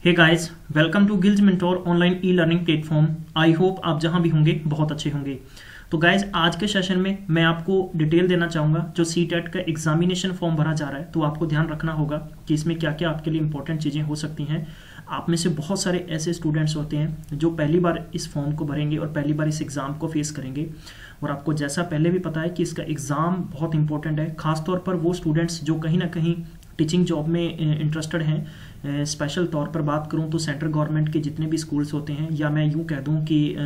Hey guys, welcome to Gillz Mentor online e learning platform. I hope आप जहां भी होंगे बहुत अच्छे होंगे। तो गाइस, आज के सेशन में मैं आपको डिटेल देना चाहूँगा। जो सीटेट का एग्जामिनेशन फॉर्म भरा जा रहा है, तो आपको ध्यान रखना होगा कि इसमें क्या क्या आपके लिए इंपॉर्टेंट चीज़ें हो सकती हैं। आप में से बहुत सारे ऐसे स्टूडेंट्स होते हैं जो पहली बार इस फॉर्म को भरेंगे और पहली बार इस एग्ज़ाम को फेस करेंगे। और आपको जैसा पहले भी पता है कि इसका एग्ज़ाम बहुत इंपॉर्टेंट है, खासतौर पर वो स्टूडेंट्स जो कहीं ना कहीं टीचिंग जॉब में इंटरेस्टेड हैं। स्पेशल तौर पर बात करूं तो सेंट्रल गवर्नमेंट के जितने भी स्कूल्स होते हैं, या मैं यूं कह दूं कि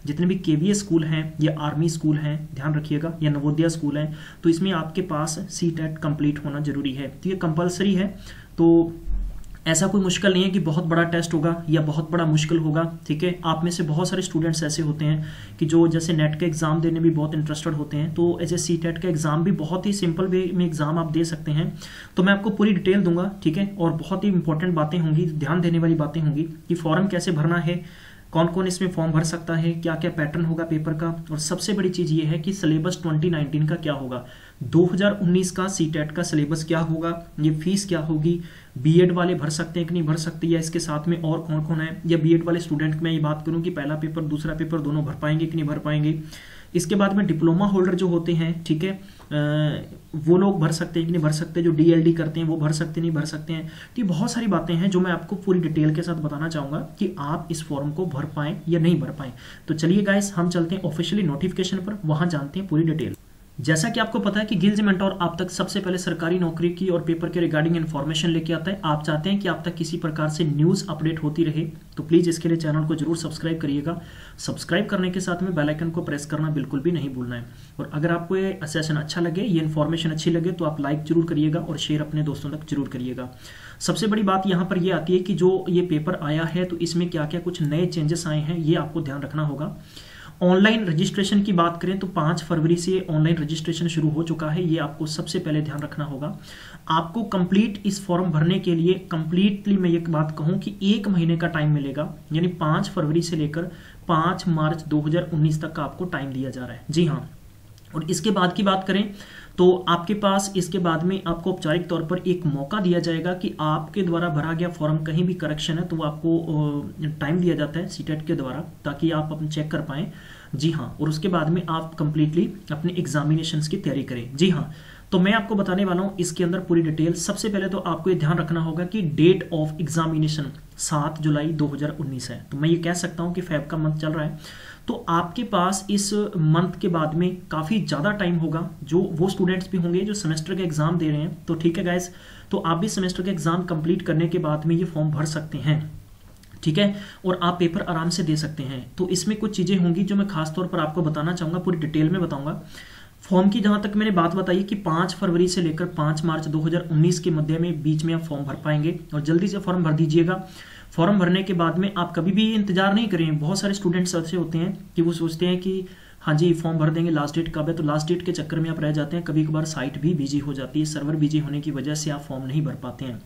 जितने भी केवीएस स्कूल हैं या आर्मी स्कूल हैं, ध्यान रखिएगा, या नवोदय स्कूल हैं, तो इसमें आपके पास सीटेट कंप्लीट होना जरूरी है। तो ये कंपलसरी है। तो ऐसा कोई मुश्किल नहीं है कि बहुत बड़ा टेस्ट होगा या बहुत बड़ा मुश्किल होगा। ठीक है, आप में से बहुत सारे स्टूडेंट्स ऐसे होते हैं कि जो जैसे नेट का एग्जाम देने भी बहुत इंटरेस्टेड होते हैं, तो ऐसे सीटेट का एग्जाम भी बहुत ही सिंपल वे में एग्जाम आप दे सकते हैं। तो मैं आपको पूरी डिटेल दूंगा, ठीक है, और बहुत ही इंपॉर्टेंट बातें होंगी, ध्यान देने वाली बातें होंगी कि फॉर्म कैसे भरना है, कौन कौन इसमें फॉर्म भर सकता है, क्या क्या पैटर्न होगा पेपर का, और सबसे बड़ी चीज ये है कि सिलेबस 2019 का क्या होगा, 2019 का सीटेट का सिलेबस क्या होगा, ये फीस क्या होगी, बीएड वाले भर सकते हैं कि नहीं भर सकते, या इसके साथ में और कौन कौन है, या बीएड वाले स्टूडेंट में ये बात करूं कि पहला पेपर दूसरा पेपर दोनों भर पाएंगे कि नहीं भर पाएंगे। इसके बाद में डिप्लोमा होल्डर जो होते हैं, ठीक है, वो लोग भर सकते हैं कि नहीं भर सकते, जो डीएलडी करते हैं वो भर सकते नहीं भर सकते हैं। तो ये बहुत सारी बातें हैं जो मैं आपको पूरी डिटेल के साथ बताना चाहूंगा कि आप इस फॉर्म को भर पाएं या नहीं भर पाएं। तो चलिए गाइस, हम चलते हैं ऑफिशियली नोटिफिकेशन पर, वहां जानते हैं पूरी डिटेल। जैसा कि आपको पता है कि गिल्ज मेंटोर आप तक सबसे पहले सरकारी नौकरी की और पेपर के रिगार्डिंग इन्फॉर्मेशन लेके आता है। आप चाहते हैं कि आप तक किसी प्रकार से न्यूज़ अपडेट होती रहे, तो प्लीज़ इसके लिए चैनल को जरूर सब्सक्राइब करिएगा। सब्सक्राइब करने के साथ में बेल आइकन को प्रेस करना बिल्कुल भी नहीं भूलना है। और अगर आपको ये सेशन अच्छा लगे, ये इन्फॉर्मेशन अच्छी लगे, तो आप लाइक जरूर करिएगा और शेयर अपने दोस्तों तक जरूर करिएगा। सबसे बड़ी बात यहाँ पर ये आती है कि जो ये पेपर आया है, तो इसमें क्या क्या कुछ नए चेंजेस आए हैं, ये आपको ध्यान रखना होगा। ऑनलाइन रजिस्ट्रेशन की बात करें तो 5 फरवरी से ऑनलाइन रजिस्ट्रेशन शुरू हो चुका है, ये आपको सबसे पहले ध्यान रखना होगा। आपको कंप्लीट इस फॉर्म भरने के लिए कंप्लीटली मैं एक बात कहूं कि 1 महीने का टाइम मिलेगा, यानी 5 फरवरी से लेकर 5 मार्च 2019 तक का आपको टाइम दिया जा रहा है। जी हाँ, और इसके बाद की बात करें तो आपके पास इसके बाद में आपको औपचारिक तौर पर एक मौका दिया जाएगा कि आपके द्वारा भरा गया फॉर्म कहीं भी करेक्शन है तो वो आपको टाइम दिया जाता है सीटेट के द्वारा, ताकि आप अपने चेक कर पाएं। जी हाँ, और उसके बाद में आप कंप्लीटली अपने एग्जामिनेशंस की तैयारी करें। जी हाँ, तो मैं आपको बताने वाला हूं इसके अंदर पूरी डिटेल। सबसे पहले तो आपको ये ध्यान रखना होगा कि डेट ऑफ एग्जामिनेशन 7 जुलाई 2019 है। तो मैं ये कह सकता हूं कि फेब का मंथ चल रहा है, तो आपके पास इस मंथ के बाद में काफ़ी ज़्यादा टाइम होगा। जो वो स्टूडेंट्स भी होंगे जो सेमेस्टर का एग्ज़ाम दे रहे हैं, तो ठीक है गाइस, तो आप भी सेमेस्टर का एग्ज़ाम कंप्लीट करने के बाद में ये फॉर्म भर सकते हैं, ठीक है, और आप पेपर आराम से दे सकते हैं। तो इसमें कुछ चीज़ें होंगी जो मैं खास तौर पर आपको बताना चाहूँगा, पूरी डिटेल में बताऊँगा। फॉर्म की जहाँ तक मैंने बात बताई कि 5 फरवरी से लेकर 5 मार्च 2019 के मध्य में बीच में आप फॉर्म भर पाएंगे, और जल्दी से फॉर्म भर दीजिएगा। फॉर्म भरने के बाद में आप कभी भी इंतजार नहीं करें। बहुत सारे स्टूडेंट्स ऐसे होते हैं कि वो सोचते हैं कि हाँ जी फॉर्म भर देंगे, लास्ट डेट कब है, तो लास्ट डेट के चक्कर में आप रह जाते हैं। कभी कभार साइट भी बिजी हो जाती है, सर्वर बिजी होने की वजह से आप फॉर्म नहीं भर पाते हैं।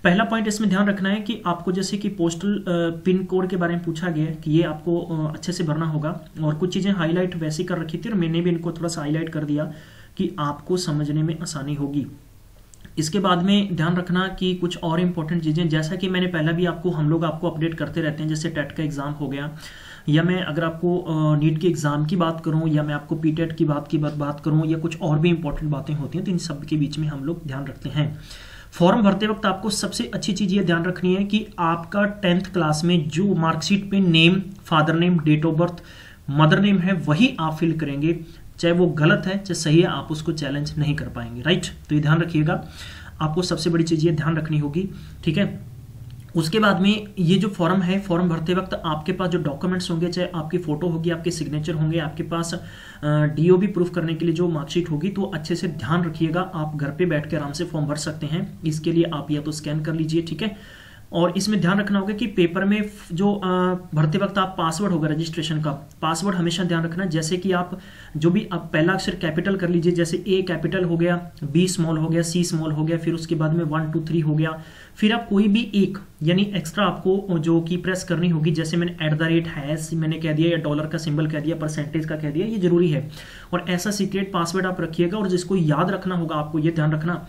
पहला पॉइंट इसमें ध्यान रखना है कि आपको जैसे कि पोस्टल पिन कोड के बारे में पूछा गया है कि ये आपको अच्छे से भरना होगा, और कुछ चीज़ें हाईलाइट वैसी कर रखी थी और मैंने भी इनको थोड़ा सा हाईलाइट कर दिया कि आपको समझने में आसानी होगी। इसके बाद में ध्यान रखना कि कुछ और इम्पोर्टेंट चीज़ें, जैसा कि मैंने पहला भी हम लोग आपको अपडेट करते रहते हैं, जैसे टेट का एग्ज़ाम हो गया, या मैं अगर आपको नीट के एग्ज़ाम की बात करूं, या मैं आपको पीटेट की बात करूं, या कुछ और भी इंपॉर्टेंट बातें होती हैं, तो इन सब के बीच में हम लोग ध्यान रखते हैं। फॉर्म भरते वक्त आपको सबसे अच्छी चीज़ ये ध्यान रखनी है कि आपका 10th क्लास में जो मार्कशीट पे name, father name, date of birth, mother name है, वही आप फिल करेंगे। चाहे वो गलत है चाहे सही है, आप उसको चैलेंज नहीं कर पाएंगे, राइट। तो ये ध्यान रखिएगा, आपको सबसे बड़ी चीज़ ये ध्यान रखनी होगी, ठीक है। उसके बाद में ये जो फॉर्म है, फॉर्म भरते वक्त आपके पास जो डॉक्यूमेंट्स होंगे, चाहे आपकी फोटो होगी, आपके सिग्नेचर होंगे, आपके पास डीओबी प्रूफ करने के लिए जो मार्कशीट होगी, तो अच्छे से ध्यान रखिएगा। आप घर पे बैठ के आराम से फॉर्म भर सकते हैं। इसके लिए आप या तो स्कैन कर लीजिए, ठीक है। और इसमें ध्यान रखना होगा कि पेपर में जो भरते वक्त आप पासवर्ड होगा रजिस्ट्रेशन का, पासवर्ड हमेशा ध्यान रखना। जैसे कि आप जो भी आप पहला अक्षर कैपिटल कर लीजिए, जैसे ए कैपिटल हो गया, बी स्मॉल हो गया, सी स्मॉल हो गया, फिर उसके बाद में 1 2 3 हो गया। फिर आप कोई भी एक यानी एक्स्ट्रा आपको जो की प्रेस करनी होगी, जैसे मैंने @ मैंने कह दिया, या डॉलर का सिंबल कह दिया, परसेंटेज का कह दिया, ये जरूरी है। और ऐसा सीक्रेट पासवर्ड आप रखिएगा। और जिसको याद रखना होगा, आपको ये ध्यान रखना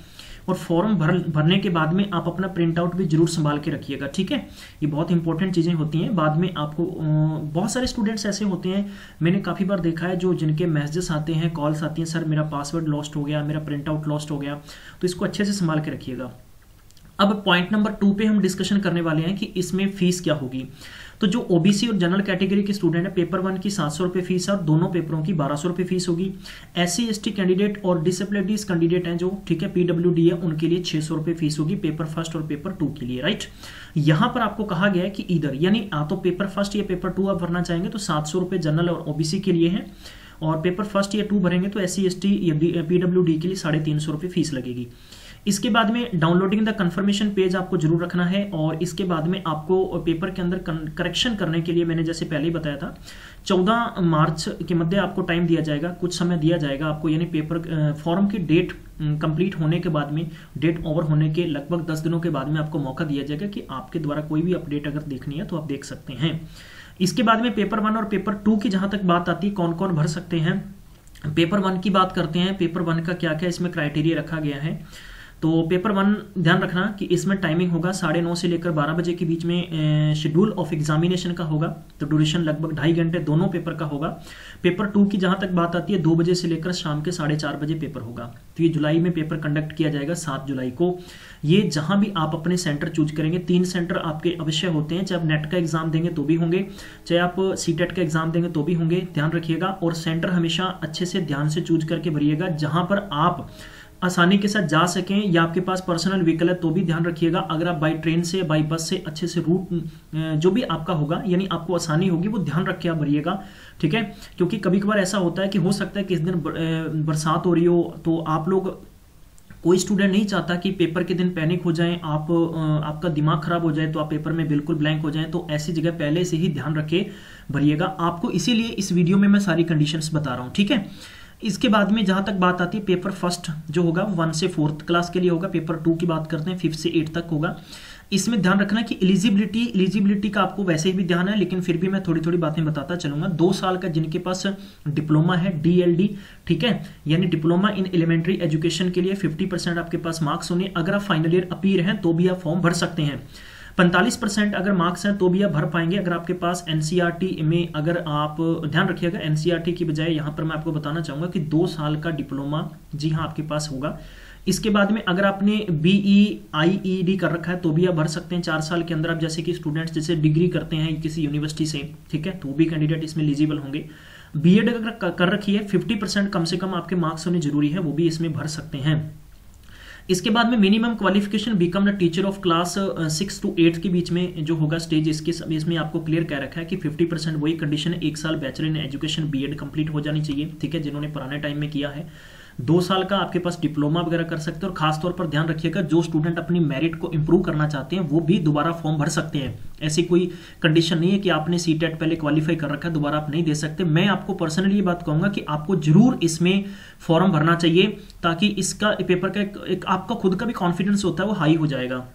और फॉर्म भरने के बाद में आप अपना प्रिंट आउट भी जरूर संभाल के रखिएगा, ठीक है। ये बहुत इंपॉर्टेंट चीज़ें होती हैं। बाद में आपको बहुत सारे स्टूडेंट्स ऐसे होते हैं, मैंने काफ़ी बार देखा है, जो जिनके मैसेजेस आते हैं, कॉल्स आती हैं, सर मेरा पासवर्ड लॉस्ट हो गया, मेरा प्रिंट आउट लॉस्ट हो गया, तो इसको अच्छे से संभाल के रखिएगा। अब पॉइंट नंबर 2 पे हम डिस्कशन करने वाले हैं कि इसमें फीस क्या होगी। तो जो ओबीसी और जनरल कैटेगरी के स्टूडेंट है, पेपर 1 की 700 रुपये फीस है और दोनों पेपरों की 1200 रुपये फीस होगी। SC ST कैंडिडेट और डिसेबिलिटीज कैंडिडेट हैं जो, ठीक है, PWD है, उनके लिए 600 रुपये फीस होगी पेपर फर्स्ट और पेपर 2 के लिए, राइट। यहां पर आपको कहा गया है कि इधर यानी तो पेपर फर्स्ट या पेपर 2 आप भरना चाहेंगे तो 700 रुपये जनरल और ओबीसी के लिए है, और पेपर फर्स्ट या 2 भरेंगे तो SC ST या PWD के लिए 350 रुपये फीस लगेगी। इसके बाद में डाउनलोडिंग द कंफर्मेशन पेज आपको जरूर रखना है, और इसके बाद में आपको पेपर के अंदर करेक्शन करने के लिए, मैंने जैसे पहले ही बताया था, 14 मार्च के मध्य आपको टाइम दिया जाएगा, कुछ समय दिया जाएगा आपको, यानी पेपर फॉर्म की डेट कंप्लीट होने के बाद में, डेट ओवर होने के लगभग 10 दिनों के बाद में आपको मौका दिया जाएगा कि आपके द्वारा कोई भी अपडेट अगर देखनी है तो आप देख सकते हैं। इसके बाद में पेपर 1 और पेपर 2 की जहां तक बात आती है, कौन कौन भर सकते हैं। पेपर 1 की बात करते हैं। पेपर 1 का क्या क्या इसमें क्राइटेरिया रखा गया है। तो पेपर 1 ध्यान रखना कि इसमें टाइमिंग होगा 9:30 से लेकर 12 बजे के बीच में शेड्यूल ऑफ एग्जामिनेशन का होगा, तो ड्यूरेशन लगभग 2.5 घंटे दोनों पेपर का होगा। पेपर 2 की जहां तक बात आती है 2 बजे से लेकर शाम के 4:30 बजे पेपर होगा। तो ये जुलाई में पेपर कंडक्ट किया जाएगा 7 जुलाई को। ये जहां भी आप अपने सेंटर चूज करेंगे, 3 सेंटर आपके अवश्य होते हैं, चाहे आप नेट का एग्जाम देंगे तो भी होंगे, चाहे आप सीटेट का एग्जाम देंगे तो भी होंगे, ध्यान रखिएगा। और सेंटर हमेशा अच्छे से ध्यान से चूज करके भरिएगा जहां पर आप आसानी के साथ जा सकें, या आपके पास पर्सनल व्हीकल है तो भी ध्यान रखिएगा। अगर आप बाई ट्रेन से बाई बस से अच्छे से रूट जो भी आपका होगा, यानी आपको आसानी होगी, वो ध्यान रख के आप भरिएगा, ठीक है। क्योंकि कभी कभार ऐसा होता है कि हो सकता है कि इस दिन बरसात हो रही हो, तो आप लोग, कोई स्टूडेंट नहीं चाहता कि पेपर के दिन पैनिक हो जाएं, आपका दिमाग खराब हो जाए, तो आप पेपर में बिल्कुल ब्लैंक हो जाएं। तो ऐसी जगह पहले से ही ध्यान रखे भरिएगा। आपको इसीलिए इस वीडियो में मैं सारी कंडीशंस बता रहा हूं, ठीक है। इसके बाद में जहां तक बात आती है, पेपर फर्स्ट जो होगा 1 से 4th क्लास के लिए होगा। पेपर 2 की बात करते हैं 5 से 8 तक होगा। इसमें ध्यान रखना कि एलिजिबिलिटी का आपको वैसे ही भी ध्यान है, लेकिन फिर भी मैं थोड़ी थोड़ी बातें बताता चलूंगा। 2 साल का जिनके पास डिप्लोमा है, DLD, ठीक है, यानी डिप्लोमा इन एलिमेंट्री एजुकेशन के लिए 50% आपके पास मार्क्स होने। अगर आप फाइनल ईयर अपीयर हैं तो भी आप फॉर्म भर सकते हैं। 45% अगर मार्क्स हैं तो भी आप भर पाएंगे। अगर आपके पास NCERT में, अगर आप ध्यान रखिएगा, NCERT की बजाय यहां पर मैं आपको बताना चाहूंगा कि 2 साल का डिप्लोमा, जी हाँ, आपके पास होगा। इसके बाद में अगर आपने BE IED कर रखा है तो भी आप भर सकते हैं 4 साल के अंदर। आप जैसे कि स्टूडेंट्स जैसे डिग्री करते हैं किसी यूनिवर्सिटी से, ठीक है, तो भी कैंडिडेट इसमें एलिजिबल होंगे। BEd अगर कर रखी है 50% कम से कम आपके मार्क्स होने जरूरी है, वो भी इसमें भर सकते हैं। इसके बाद में minimum qualification become the teacher of class 6 to 8 के बीच में जो होगा स्टेज, इसमें आपको क्लियर कह रखा है कि 50% वही कंडीशन है, 1 साल bachelor in education BEd complete हो जानी चाहिए, ठीक है, जिन्होंने पुराने टाइम में किया है। 2 साल का आपके पास डिप्लोमा वगैरह कर सकते हैं। और खासतौर पर ध्यान रखिएगा, जो स्टूडेंट अपनी मेरिट को इंप्रूव करना चाहते हैं वो भी दोबारा फॉर्म भर सकते हैं। ऐसी कोई कंडीशन नहीं है कि आपने सीटेट पहले क्वालिफाई कर रखा है दोबारा आप नहीं दे सकते। मैं आपको पर्सनली ये बात कहूंगा कि आपको जरूर इसमें फॉर्म भरना चाहिए, ताकि इसका पेपर का एक आपका खुद का भी कॉन्फिडेंस होता है वो हाई हो जाएगा,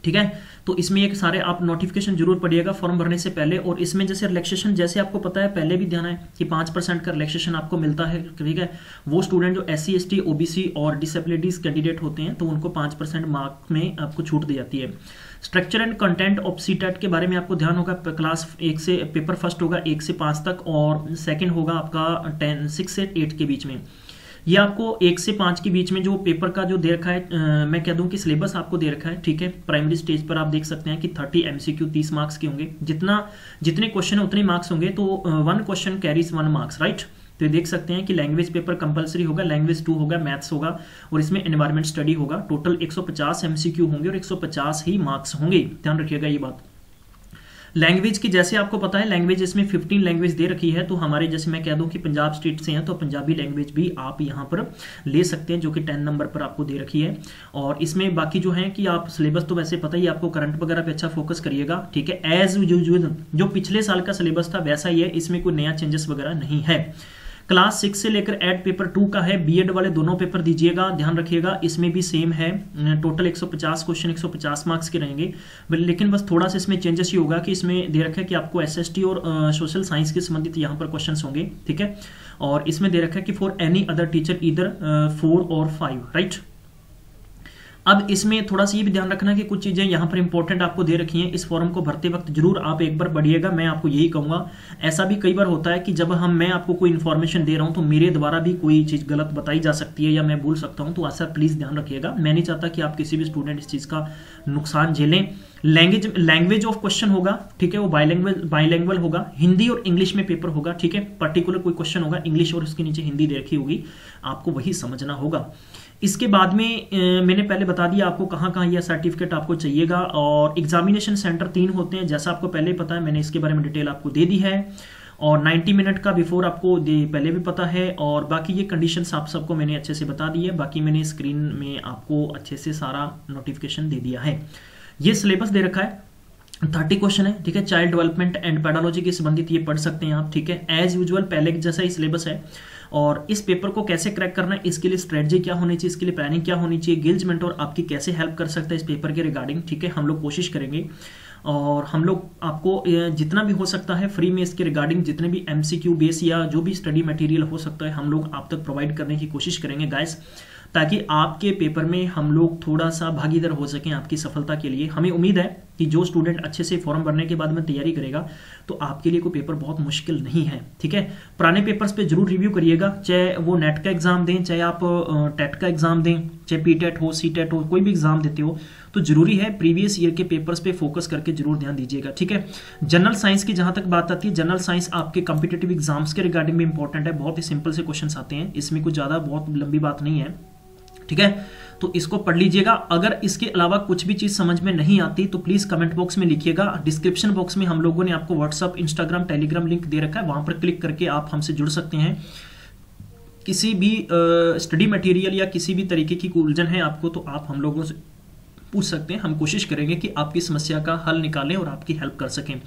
ठीक है। तो इसमें एक सारे आप नोटिफिकेशन जरूर पढ़िएगा फॉर्म भरने से पहले। और इसमें जैसे रिलैक्सेशन, जैसे आपको पता है पहले भी ध्यान है कि 5% का रिलैक्सेशन आपको मिलता है, ठीक है। वो स्टूडेंट जो SC ST OBC और डिसेबिलिटीज कैंडिडेट होते हैं तो उनको 5% मार्क में आपको छूट दी जाती है। Structure and content of CTET के बारे में आपको ध्यान होगा। क्लास 1 से पेपर फर्स्ट होगा 1 से 5 तक, और सेकेंड होगा आपका 6 से 8 के बीच में। ये आपको 1 से 5 के बीच में जो पेपर का जो दे रखा है, मैं कह दूं कि सिलेबस आपको दे रखा है, ठीक है। प्राइमरी स्टेज पर आप देख सकते हैं कि 30 MCQ 30 मार्क्स के होंगे। जितने क्वेश्चन है उतने मार्क्स होंगे, तो 1 क्वेश्चन कैरीज 1 मार्क्स, राइट। तो ये देख सकते हैं कि लैंग्वेज पेपर कंपलसरी होगा, लैंग्वेज 2 होगा, मैथ्स होगा, और इसमें एनवायरमेंट स्टडी होगा। टोटल 150 MCQ होंगे और 150 ही मार्क्स होंगे, ध्यान रखिएगा ये बात। लैंग्वेज की जैसे आपको पता है, लैंग्वेज इसमें 15 लैंग्वेज दे रखी है। तो हमारे जैसे मैं कह दूं कि पंजाब स्टेट से हैं तो पंजाबी लैंग्वेज भी आप यहां पर ले सकते हैं, जो कि 10 नंबर पर आपको दे रखी है। और इसमें बाकी जो है कि आप सिलेबस तो वैसे पता ही, आपको करंट वगैरह पे अच्छा फोकस करिएगा, ठीक है। एज यूजुअल जो पिछले साल का सिलेबस था वैसा ही है, इसमें कोई नया चेंजेस वगैरह नहीं है। क्लास 6 से लेकर एड पेपर 2 का है, BEd वाले दोनों पेपर दीजिएगा, ध्यान रखिएगा। इसमें भी सेम है, टोटल 150 क्वेश्चन 150 मार्क्स के रहेंगे। लेकिन बस थोड़ा सा इसमें चेंजेस ही होगा कि इसमें दे रखा है कि आपको SST और सोशल साइंस के संबंधित यहाँ पर क्वेश्चन होंगे, ठीक है। और इसमें दे रखा है कि फॉर एनी अदर टीचर इधर 4 और 5, राइट। अब इसमें थोड़ा सा ये भी ध्यान रखना कि कुछ चीज़ें यहाँ पर इंपॉर्टेंट आपको दे रखी हैं। इस फॉर्म को भरते वक्त जरूर आप एक बार पढ़िएगा, मैं आपको यही कहूँगा। ऐसा भी कई बार होता है कि जब मैं आपको कोई इन्फॉर्मेशन दे रहा हूँ तो मेरे द्वारा भी कोई चीज़ गलत बताई जा सकती है या मैं भूल सकता हूँ, तो ऐसा प्लीज़ ध्यान रखिएगा। मैं नहीं चाहता कि आप किसी भी स्टूडेंट इस चीज़ का नुकसान झेलें। लैंग्वेज ऑफ क्वेश्चन होगा, ठीक है, वो बाइलैंग्वेज होगा, हिंदी और इंग्लिश में पेपर होगा, ठीक है। पर्टिकुलर कोई क्वेश्चन होगा इंग्लिश और उसके नीचे हिंदी दे रखी होगी, आपको वही समझना होगा। इसके बाद में मैंने पहले बता दिया आपको कहाँ कहाँ यह सर्टिफिकेट आपको चाहिएगा। और एग्जामिनेशन सेंटर 3 होते हैं, जैसा आपको पहले पता है, मैंने इसके बारे में डिटेल आपको दे दी है। और 90 मिनट का बिफोर आपको पहले भी पता है। और बाकी ये कंडीशंस आप सबको मैंने अच्छे से बता दी है। बाकी मैंने स्क्रीन में आपको अच्छे से सारा नोटिफिकेशन दे दिया है। ये सिलेबस दे रखा है, 30 क्वेश्चन है, ठीक है। चाइल्ड डेवलपमेंट एंड पेडालॉजी के संबंधित ये पढ़ सकते हैं आप, ठीक है। एज यूजुअल पहले जैसा ही सिलेबस है। और इस पेपर को कैसे क्रैक करना है, इसके लिए स्ट्रेटजी क्या होनी चाहिए, इसके लिए प्लानिंग क्या होनी चाहिए, गिल्ज मेंटोर आपकी कैसे हेल्प कर सकता है इस पेपर के रिगार्डिंग, ठीक है। हम लोग कोशिश करेंगे और हम लोग आपको जितना भी हो सकता है फ्री में इसके रिगार्डिंग जितने भी MCQ बेस या जो भी स्टडी मटेरियल हो सकता है हम लोग आप तक प्रोवाइड करने की कोशिश करेंगे गाइस, ताकि आपके पेपर में हम लोग थोड़ा सा भागीदार हो सकें आपकी सफलता के लिए। हमें उम्मीद है कि जो स्टूडेंट अच्छे से फॉर्म भरने के बाद में तैयारी करेगा तो आपके लिए कोई पेपर बहुत मुश्किल नहीं है, ठीक है। पुराने पेपर्स पे जरूर रिव्यू करिएगा, चाहे वो नेट का एग्जाम दें, चाहे आप टेट का एग्जाम दें, चाहे PTET हो, CTET हो, कोई भी एग्जाम देते हो तो जरूरी है प्रीवियस ईयर के पेपर्स पे फोकस करके जरूर ध्यान दीजिएगा, ठीक है। जनरल साइंस की जहां तक बात आती है, जनरल साइंस आपके कॉम्पिटिटिव एग्जाम्स के रिगार्डिंग भी इंपॉर्टेंट है। बहुत ही सिंपल से क्वेश्चन आते हैं, इसमें कुछ ज्यादा बहुत लंबी बात नहीं है, ठीक है। तो इसको पढ़ लीजिएगा। अगर इसके अलावा कुछ भी चीज समझ में नहीं आती तो प्लीज कमेंट बॉक्स में लिखिएगा। डिस्क्रिप्शन बॉक्स में हम लोगों ने आपको व्हाट्सअप, इंस्टाग्राम, टेलीग्राम लिंक दे रखा है, वहां पर क्लिक करके आप हमसे जुड़ सकते हैं। किसी भी स्टडी मटेरियल या किसी भी तरीके की उलझन है आपको तो आप हम लोगों से पूछ सकते हैं। हम कोशिश करेंगे कि आपकी समस्या का हल निकालें और आपकी हेल्प कर सकें।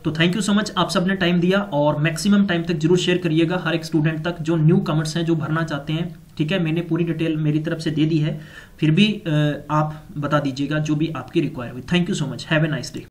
तो थैंक यू सो मच, आप सबने टाइम दिया और मैक्सिमम टाइम तक जरूर शेयर करिएगा हर एक स्टूडेंट तक जो न्यू कमर्स हैं, जो भरना चाहते हैं, ठीक है। मैंने पूरी डिटेल मेरी तरफ से दे दी है, फिर भी आप बता दीजिएगा जो भी आपकी रिक्वायर हुई। Thank you so much, have a nice day.